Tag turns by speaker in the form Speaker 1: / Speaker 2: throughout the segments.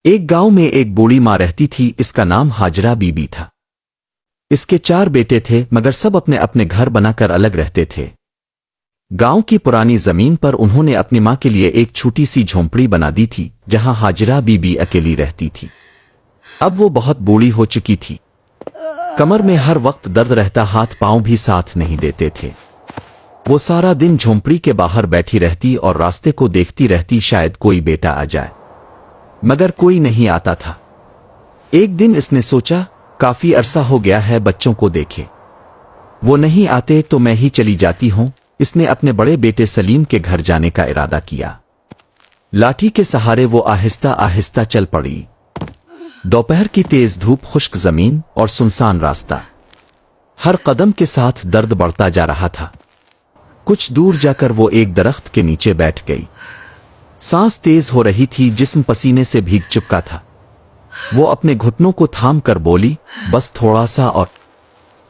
Speaker 1: ایک گاؤں میں ایک بوڑھی ماں رہتی تھی، اس کا نام حاجرہ بی بی تھا۔ اس کے 4 بیٹے تھے مگر سب اپنے اپنے گھر بنا کر الگ رہتے تھے۔ گاؤں کی پرانی زمین پر انہوں نے اپنی ماں کے لیے ایک چھوٹی سی جھونپڑی بنا دی تھی جہاں حاجرہ بی بی اکیلی رہتی تھی۔ اب وہ بہت بوڑھی ہو چکی تھی، کمر میں ہر وقت درد رہتا، ہاتھ پاؤں بھی ساتھ نہیں دیتے تھے۔ وہ سارا دن جھونپڑی کے باہر بیٹھی رہتی اور راستے کو دیکھتی رہتی، شاید کوئی بیٹا آ جائے، مگر کوئی نہیں آتا تھا۔ ایک دن اس نے سوچا کافی عرصہ ہو گیا ہے بچوں کو دیکھے، وہ نہیں آتے تو میں ہی چلی جاتی ہوں۔ اس نے اپنے بڑے بیٹے سلیم کے گھر جانے کا ارادہ کیا۔ لاٹھی کے سہارے وہ آہستہ آہستہ چل پڑی۔ دوپہر کی تیز دھوپ، خشک زمین اور سنسان راستہ، ہر قدم کے ساتھ درد بڑھتا جا رہا تھا۔ کچھ دور جا کر وہ ایک درخت کے نیچے بیٹھ گئی۔ سانس تیز ہو رہی تھی، جسم پسینے سے بھیگ چکا تھا۔ وہ اپنے گھٹنوں کو تھام کر بولی، بس تھوڑا سا اور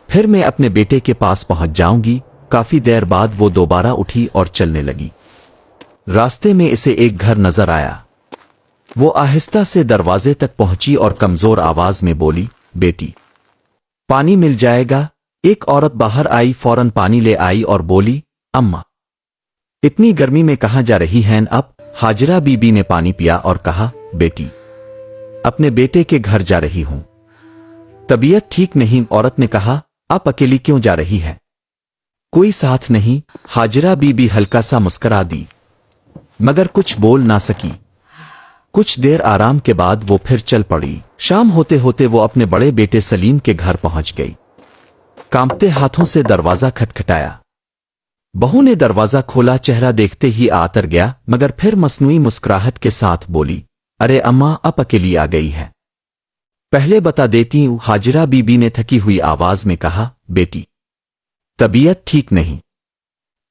Speaker 1: پھر میں اپنے بیٹے کے پاس پہنچ جاؤں گی۔ کافی دیر بعد وہ دوبارہ اٹھی اور چلنے لگی۔ راستے میں اسے ایک گھر نظر آیا۔ وہ آہستہ سے دروازے تک پہنچی اور کمزور آواز میں بولی، بیٹی پانی مل جائے گا؟ ایک عورت باہر آئی، فوراً پانی لے آئی اور بولی، اماں اتنی گرمی میں کہاں جا رہی ہیں اب؟ حاجرہ بی بی نے پانی پیا اور کہا، بیٹی اپنے بیٹے کے گھر جا رہی ہوں، طبیعت ٹھیک نہیں۔ عورت نے کہا، آپ اکیلی کیوں جا رہی ہے؟ کوئی ساتھ نہیں؟ حاجرہ بی بی ہلکا سا مسکرا دی مگر کچھ بول نہ سکی۔ کچھ دیر آرام کے بعد وہ پھر چل پڑی۔ شام ہوتے ہوتے وہ اپنے بڑے بیٹے سلیم کے گھر پہنچ گئی۔ کانپتے ہاتھوں سے دروازہ کھٹکھٹایا۔ بہو نے دروازہ کھولا، چہرہ دیکھتے ہی آتر گیا مگر پھر مصنوعی مسکراہٹ کے ساتھ بولی، ارے اماں اب اکیلی آ گئی ہے؟ پہلے بتا دیتی ہوں۔ حاجرہ بی بی نے تھکی ہوئی آواز میں کہا، بیٹی طبیعت ٹھیک نہیں،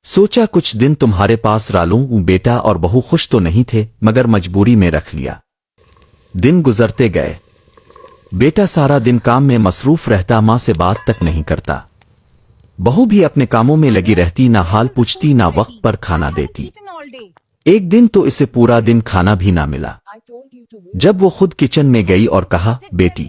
Speaker 1: سوچا کچھ دن تمہارے پاس رالوں۔ بیٹا اور بہو خوش تو نہیں تھے مگر مجبوری میں رکھ لیا۔ دن گزرتے گئے، بیٹا سارا دن کام میں مصروف رہتا، ماں سے بات تک نہیں کرتا۔ بہو بھی اپنے کاموں میں لگی رہتی، نہ حال پوچھتی نہ وقت پر کھانا دیتی۔ ایک دن تو اسے پورا دن کھانا بھی نہ ملا۔ جب وہ خود کچن میں گئی اور کہا، بیٹی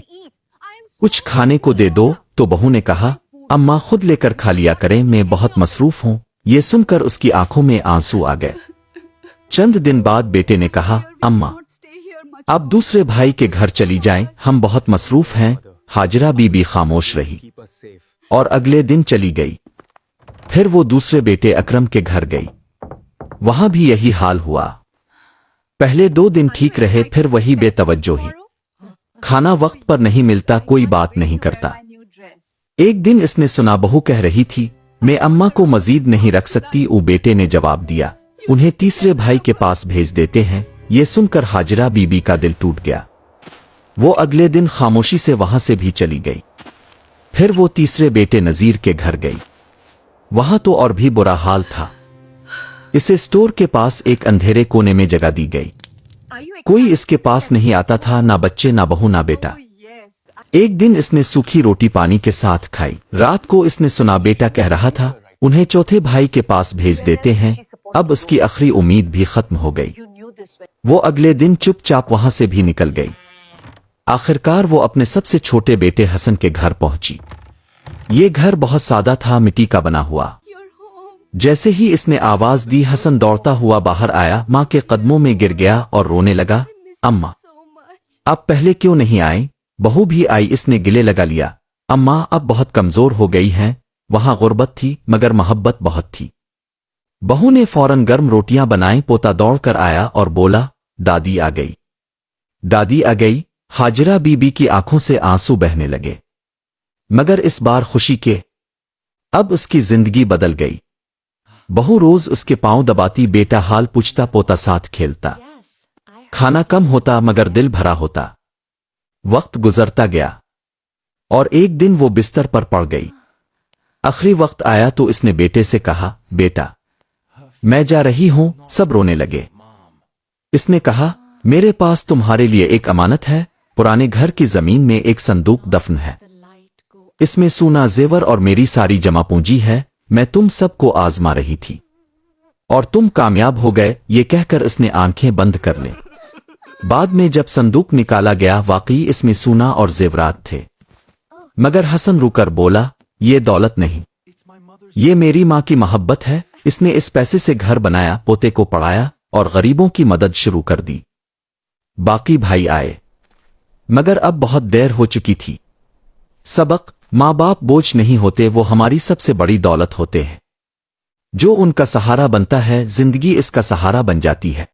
Speaker 1: کچھ کھانے کو دے دو، تو بہو نے کہا، اماں خود لے کر کھا لیا کریں، میں بہت مصروف ہوں۔ یہ سن کر اس کی آنکھوں میں آنسو آ گئے۔ چند دن بعد بیٹے نے کہا، اماں آپ دوسرے بھائی کے گھر چلی جائیں، ہم بہت مصروف ہیں۔ حاجرہ بی بی خاموش رہی اور اگلے دن چلی گئی۔ پھر وہ دوسرے بیٹے اکرم کے گھر گئی، وہاں بھی یہی حال ہوا۔ پہلے 2 دن ٹھیک رہے، پھر وہی بے توجہی، کھانا وقت پر نہیں ملتا، کوئی بات نہیں کرتا۔ ایک دن اس نے سنا بہو کہہ رہی تھی، میں اماں کو مزید نہیں رکھ سکتی۔ بیٹے نے جواب دیا، انہیں تیسرے بھائی کے پاس بھیج دیتے ہیں۔ یہ سن کر حاجرہ بی بی کا دل ٹوٹ گیا۔ وہ اگلے دن خاموشی سے وہاں سے بھی چلی گئی۔ پھر وہ تیسرے بیٹے نذیر کے گھر گئی، وہاں تو اور بھی برا حال تھا۔ اسے اسٹور کے پاس ایک اندھیرے کونے میں جگہ دی گئی، کوئی اس کے پاس نہیں آتا تھا، نہ بچے نہ بہو نہ بیٹا۔ ایک دن اس نے سوکھی روٹی پانی کے ساتھ کھائی۔ رات کو اس نے سنا بیٹا کہہ رہا تھا، انہیں چوتھے بھائی کے پاس بھیج دیتے ہیں۔ اب اس کی آخری امید بھی ختم ہو گئی۔ وہ اگلے دن چپ چاپ وہاں سے بھی نکل گئی۔ آخرکار وہ اپنے سب سے چھوٹے بیٹے حسن کے گھر پہنچی۔ یہ گھر بہت سادہ تھا، مٹی کا بنا ہوا۔ جیسے ہی اس نے آواز دی، حسن دوڑتا ہوا باہر آیا، ماں کے قدموں میں گر گیا اور رونے لگا، اماں آپ پہلے کیوں نہیں آئیں؟ بہو بھی آئی، اس نے گلے لگا لیا، اماں اب بہت کمزور ہو گئی ہیں۔ وہاں غربت تھی مگر محبت بہت تھی۔ بہو نے فوراً گرم روٹیاں بنائیں۔ پوتا دوڑ کر آیا اور بولا، دادی آ گئی، دادی آ گئی۔ حاجرہ بی بی کی آنکھوں سے آنسو بہنے لگے، مگر اس بار خوشی کے۔ اب اس کی زندگی بدل گئی۔ بہو روز اس کے پاؤں دباتی، بیٹا حال پوچھتا، پوتا ساتھ کھیلتا۔ کھانا کم ہوتا مگر دل بھرا ہوتا۔ وقت گزرتا گیا اور ایک دن وہ بستر پر پڑ گئی۔ آخری وقت آیا تو اس نے بیٹے سے کہا، بیٹا میں جا رہی ہوں۔ سب رونے لگے۔ اس نے کہا، میرے پاس تمہارے لیے ایک امانت ہے۔ پرانے گھر کی زمین میں ایک صندوق دفن ہے، اس میں سونا، زیور اور میری ساری جمع پونجی ہے۔ میں تم سب کو آزما رہی تھی اور تم کامیاب ہو گئے۔ یہ کہہ کر اس نے آنکھیں بند کر لیں۔ بعد میں جب صندوق نکالا گیا واقعی اس میں سونا اور زیورات تھے، مگر حسن رو کر بولا، یہ دولت نہیں، یہ میری ماں کی محبت ہے، اس نے اس پیسے سے گھر بنایا، پوتے کو پڑھایا اور غریبوں کی مدد شروع کر دی۔ باقی بھائی آئے، مگر اب بہت دیر ہو چکی تھی۔ سبق: ماں باپ بوجھ نہیں ہوتے، وہ ہماری سب سے بڑی دولت ہوتے ہیں۔ جو ان کا سہارا بنتا ہے، زندگی اس کا سہارا بن جاتی ہے۔